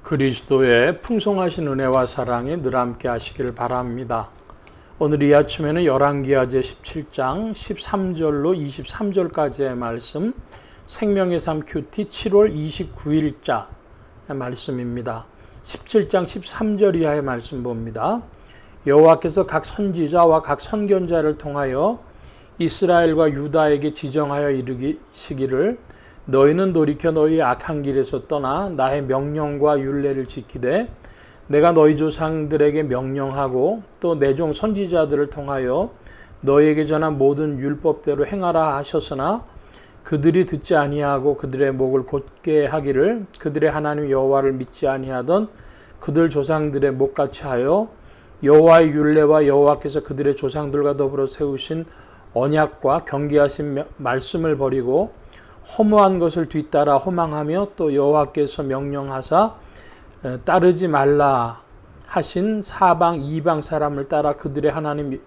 그리스도의 풍성하신 은혜와 사랑이 늘 함께 하시길 바랍니다. 오늘 이 아침에는 열왕기하제 17장 13절로 23절까지의 말씀, 생명의 삶 큐티 7월 29일자 말씀입니다. 17장 13절 이하의 말씀 봅니다. 여호와께서 각 선지자와 각 선견자를 통하여 이스라엘과 유다에게 지정하여 이르시기를 너희는 돌이켜 너희 악한 길에서 떠나 나의 명령과 율례를 지키되 내가 너희 조상들에게 명령하고 또 내 종 선지자들을 통하여 너희에게 전한 모든 율법대로 행하라 하셨으나 그들이 듣지 아니하고 그들의 목을 곧게 하기를 그들의 하나님 여호와를 믿지 아니하던 그들 조상들의 목같이 하여 여호와의 율례와 여호와께서 그들의 조상들과 더불어 세우신 언약과 경계하신 말씀을 버리고 허무한 것을 뒤따라 허망하며 또 여호와께서 명령하사 따르지 말라 하신 사방 이방 사람을 따라 그들의 하나님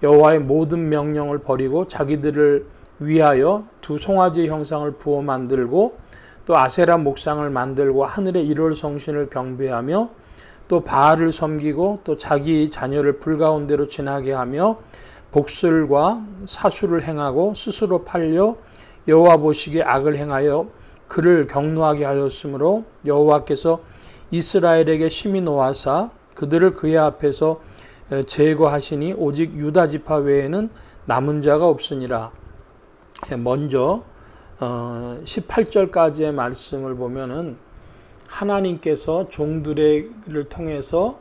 여호와의 모든 명령을 버리고 자기들을 위하여 두 송아지 형상을 부어 만들고 또 아세라 목상을 만들고 하늘의 일월 성신을 경배하며 또 바알을 섬기고 또 자기 자녀를 불 가운데로 지나게 하며 복술과 사수를 행하고 스스로 팔려 여호와 보시기에 악을 행하여 그를 경노하게 하였으므로 여호와께서 이스라엘에게 심히 노하사 그들을 그의 앞에서 제거하시니 오직 유다 지파 외에는 남은 자가 없으니라. 먼저 18절까지의 말씀을 보면은 하나님께서 종들을 통해서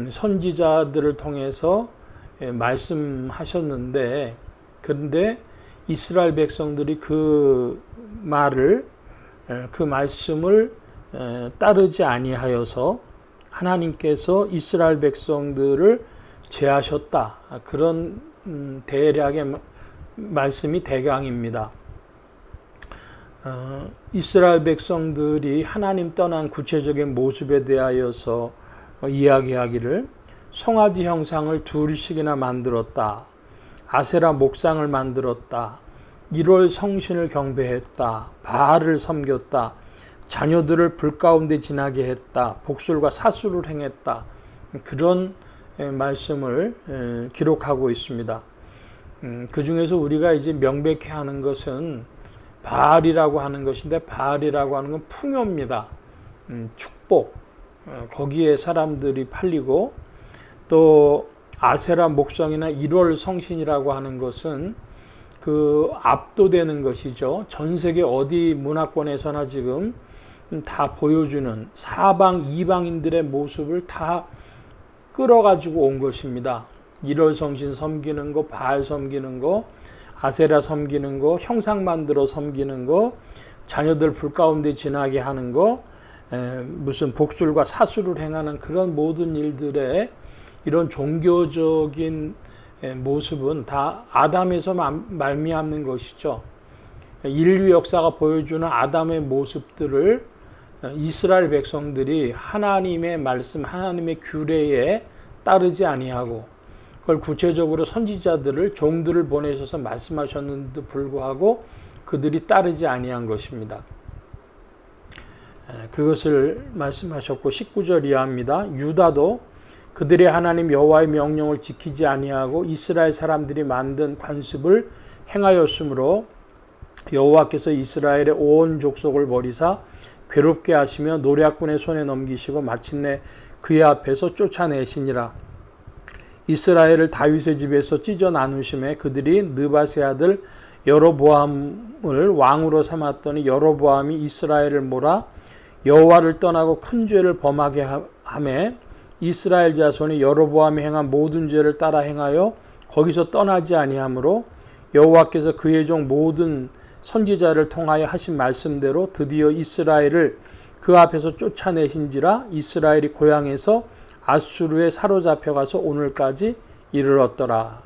선지자들을 통해서 말씀하셨는데 그런데 이스라엘 백성들이 그 말씀을 따르지 아니하여서 하나님께서 이스라엘 백성들을 제하셨다. 그런 대략의 말씀이 대강입니다. 이스라엘 백성들이 하나님 떠난 구체적인 모습에 대하여서 이야기하기를 송아지 형상을 둘씩이나 만들었다. 아세라 목상을 만들었다. 1월 성신을 경배했다. 바알을 섬겼다. 자녀들을 불 가운데 지나게 했다. 복술과 사수를 행했다. 그런 말씀을 기록하고 있습니다. 그 중에서 우리가 이제 명백히 하는 것은 바알이라고 하는 것인데 바알이라고 하는 건 풍요입니다. 축복. 거기에 사람들이 팔리고 또 아세라 목성이나 1월 성신이라고 하는 것은 그 압도되는 것이죠. 전 세계 어디 문화권에서나 지금 다 보여주는 사방 이방인들의 모습을 다 끌어가지고 온 것입니다. 1월 성신 섬기는 거, 바알 섬기는 거, 아세라 섬기는 거, 형상 만들어 섬기는 거, 자녀들 불 가운데 지나게 하는 거, 무슨 복술과 사수를 행하는 그런 모든 일들에 이런 종교적인 모습은 다 아담에서 말미암는 것이죠. 인류 역사가 보여주는 아담의 모습들을 이스라엘 백성들이 하나님의 말씀, 하나님의 규례에 따르지 아니하고 그걸 구체적으로 선지자들을 종들을 보내셔서 말씀하셨는데도 불구하고 그들이 따르지 아니한 것입니다. 그것을 말씀하셨고 19절 이하입니다. 유다도 그들의 하나님 여호와의 명령을 지키지 아니하고 이스라엘 사람들이 만든 관습을 행하였으므로 여호와께서 이스라엘의 온 족속을 버리사 괴롭게 하시며 노략군의 손에 넘기시고 마침내 그의 앞에서 쫓아내시니라. 이스라엘을 다윗의 집에서 찢어 나누심에 그들이 느밧의 아들 여로보암을 왕으로 삼았더니 여로보암이 이스라엘을 몰아 여호와를 떠나고 큰 죄를 범하게 하매 이스라엘 자손이 여로보암이 행한 모든 죄를 따라 행하여 거기서 떠나지 아니하므로 여호와께서 그의 종 모든 선지자를 통하여 하신 말씀대로 드디어 이스라엘을 그 앞에서 쫓아내신지라 이스라엘이 고향에서 아수르에 사로잡혀 가서 오늘까지 이르렀더라.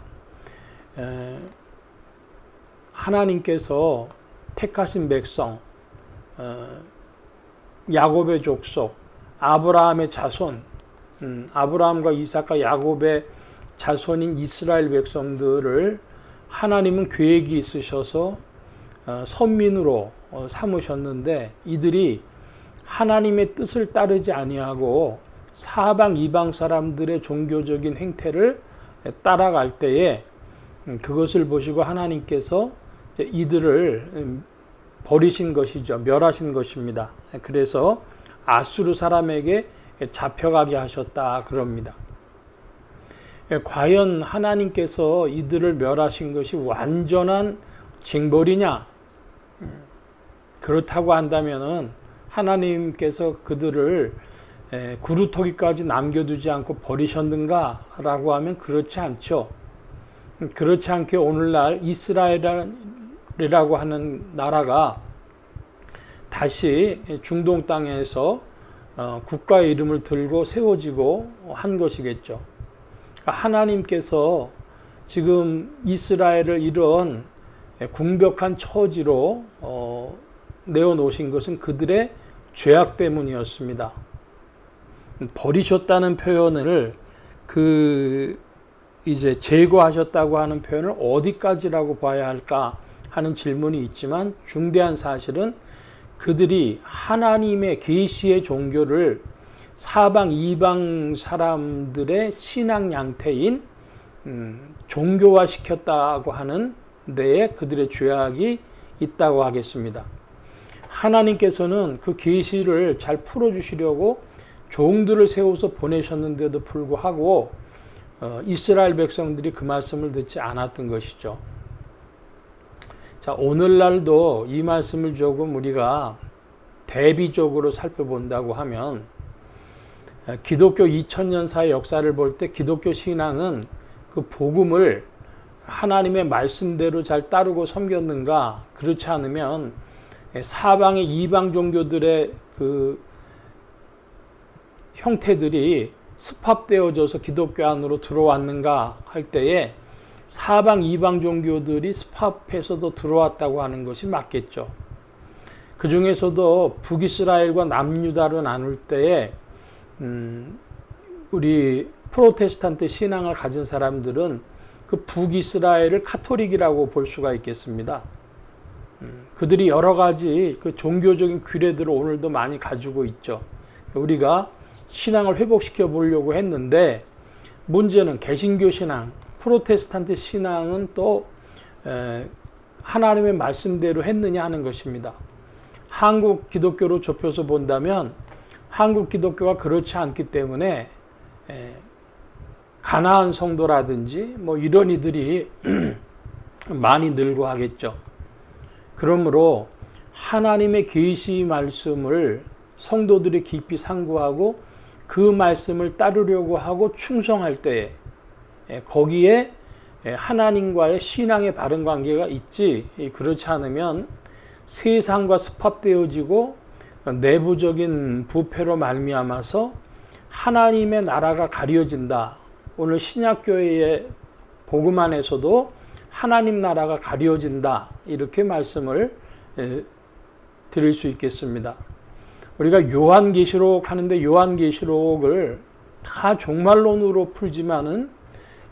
하나님께서 택하신 백성, 야곱의 족속, 아브라함의 자손, 아브라함과 이삭과 야곱의 자손인 이스라엘 백성들을 하나님은 계획이 있으셔서 선민으로 삼으셨는데 이들이 하나님의 뜻을 따르지 아니하고 사방 이방 사람들의 종교적인 행태를 따라갈 때에 그것을 보시고 하나님께서 이들을 버리신 것이죠. 멸하신 것입니다. 그래서 아수르 사람에게 잡혀가게 하셨다 그럽니다. 과연 하나님께서 이들을 멸하신 것이 완전한 징벌이냐? 그렇다고 한다면은 하나님께서 그들을 구루터기까지 남겨두지 않고 버리셨는가? 라고 하면 그렇지 않죠. 그렇지 않게 오늘날 이스라엘이라고 하는 나라가 다시 중동 땅에서 국가의 이름을 들고 세워지고 한 것이겠죠. 하나님께서 지금 이스라엘을 이런 궁벽한 처지로 내어놓으신 것은 그들의 죄악 때문이었습니다. 버리셨다는 표현을 이제 제거하셨다고 하는 표현을 어디까지라고 봐야 할까 하는 질문이 있지만 중대한 사실은 그들이 하나님의 계시의 종교를 사방 이방 사람들의 신앙 양태인 종교화 시켰다고 하는 데에 그들의 죄악이 있다고 하겠습니다. 하나님께서는 그 계시를 잘 풀어주시려고 종들을 세워서 보내셨는데도 불구하고 이스라엘 백성들이 그 말씀을 듣지 않았던 것이죠. 자, 오늘날도 이 말씀을 조금 우리가 대비적으로 살펴본다고 하면 기독교 2000년사의 역사를 볼 때 기독교 신앙은 그 복음을 하나님의 말씀대로 잘 따르고 섬겼는가? 그렇지 않으면 사방의 이방 종교들의 그 형태들이 습합되어져서 기독교 안으로 들어왔는가 할 때에 사방 이방 종교들이 습합해서도 들어왔다고 하는 것이 맞겠죠. 그 중에서도 북이스라엘과 남유다로 나눌 때에 우리 프로테스탄트 신앙을 가진 사람들은 그 북이스라엘을 카톨릭이라고 볼 수가 있겠습니다. 그들이 여러 가지 그 종교적인 규례들을 오늘도 많이 가지고 있죠. 우리가 신앙을 회복시켜 보려고 했는데 문제는 개신교 신앙, 프로테스탄트 신앙은 또 하나님의 말씀대로 했느냐 하는 것입니다. 한국 기독교로 좁혀서 본다면 한국 기독교가 그렇지 않기 때문에 가나안 성도라든지 뭐 이런 이들이 많이 늘고 하겠죠. 그러므로 하나님의 계시 말씀을 성도들이 깊이 상고하고 그 말씀을 따르려고 하고 충성할 때에 거기에 하나님과의 신앙의 바른 관계가 있지, 그렇지 않으면 세상과 습합되어지고 내부적인 부패로 말미암아서 하나님의 나라가 가려진다. 오늘 신약교회의 복음 안에서도 하나님 나라가 가려진다. 이렇게 말씀을 드릴 수 있겠습니다. 우리가 요한계시록 하는데 요한계시록을 다 종말론으로 풀지만은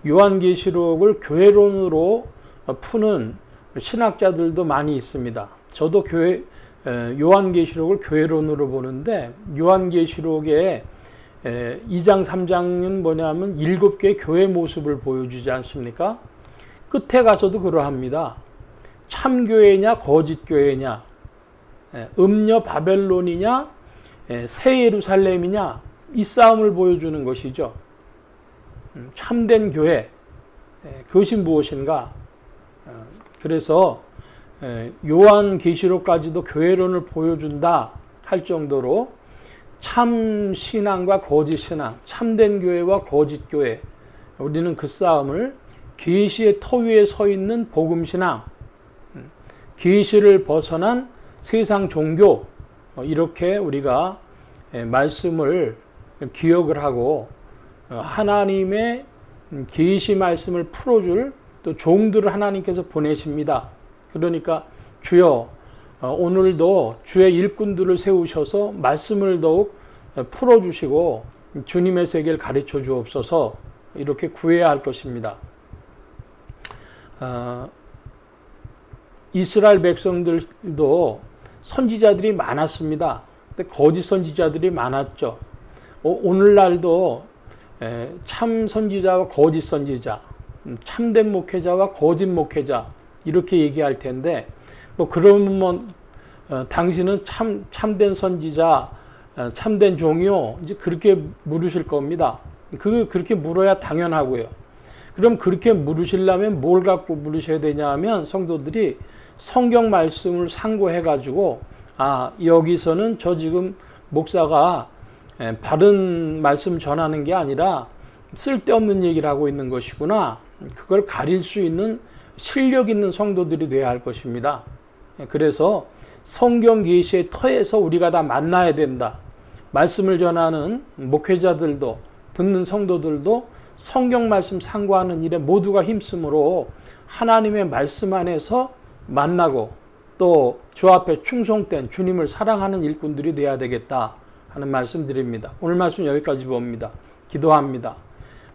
요한계시록을 교회론으로 푸는 신학자들도 많이 있습니다. 저도 요한계시록을 교회론으로 보는데 요한계시록의 2장 3장은 뭐냐면 7개의 교회 모습을 보여주지 않습니까? 끝에 가서도 그러합니다. 참교회냐 거짓교회냐, 음녀 바벨론이냐 새 예루살렘이냐, 이 싸움을 보여주는 것이죠. 참된 교회, 그것이 무엇인가? 그래서 요한계시록까지도 교회론을 보여준다 할 정도로 참 신앙과 거짓 신앙, 참된 교회와 거짓 교회, 우리는 그 싸움을 계시의 터 위에 서 있는 복음 신앙, 계시를 벗어난 세상 종교, 이렇게 우리가 말씀을 기억을 하고 하나님의 계시 말씀을 풀어줄 또 종들을 하나님께서 보내십니다. 그러니까 주여 오늘도 주의 일꾼들을 세우셔서 말씀을 더욱 풀어주시고 주님의 세계를 가르쳐 주옵소서, 이렇게 구해야 할 것입니다. 이스라엘 백성들도 선지자들이 많았습니다. 근데 거짓 선지자들이 많았죠. 오늘날도 참 선지자와 거짓 선지자, 참된 목회자와 거짓 목회자 이렇게 얘기할 텐데 뭐 그러면 당신은 참된 선지자, 참된 종이요, 이제 그렇게 물으실 겁니다. 그렇게 물어야 당연하고요. 그럼 그렇게 물으시려면 뭘 갖고 물으셔야 되냐 하면 성도들이 성경 말씀을 상고해 가지고 여기서는 저 지금 목사가 바른 말씀 전하는 게 아니라 쓸데없는 얘기를 하고 있는 것이구나. 그걸 가릴 수 있는 실력 있는 성도들이 돼야 할 것입니다. 그래서 성경 계시의 터에서 우리가 다 만나야 된다. 말씀을 전하는 목회자들도 듣는 성도들도 성경 말씀 상고하는 일에 모두가 힘쓰므로 하나님의 말씀 안에서 만나고 또 주 앞에 충성된 주님을 사랑하는 일꾼들이 되어야 되겠다 하는 말씀 드립니다. 오늘 말씀 여기까지 봅니다. 기도합니다.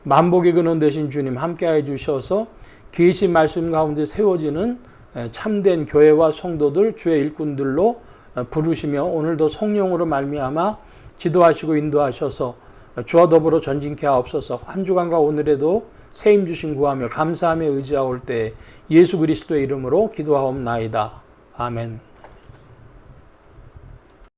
만복의 근원 되신 주님 함께해 주셔서 계시 말씀 가운데 세워지는 참된 교회와 성도들 주의 일꾼들로 부르시며 오늘도 성령으로 말미암아 지도하시고 인도하셔서 주와 더불어 전진케 하옵소서. 한 주간과 오늘에도 세임 주신 구하며 감사하며 의지하올 때 예수 그리스도의 이름으로 기도하옵나이다. 아멘.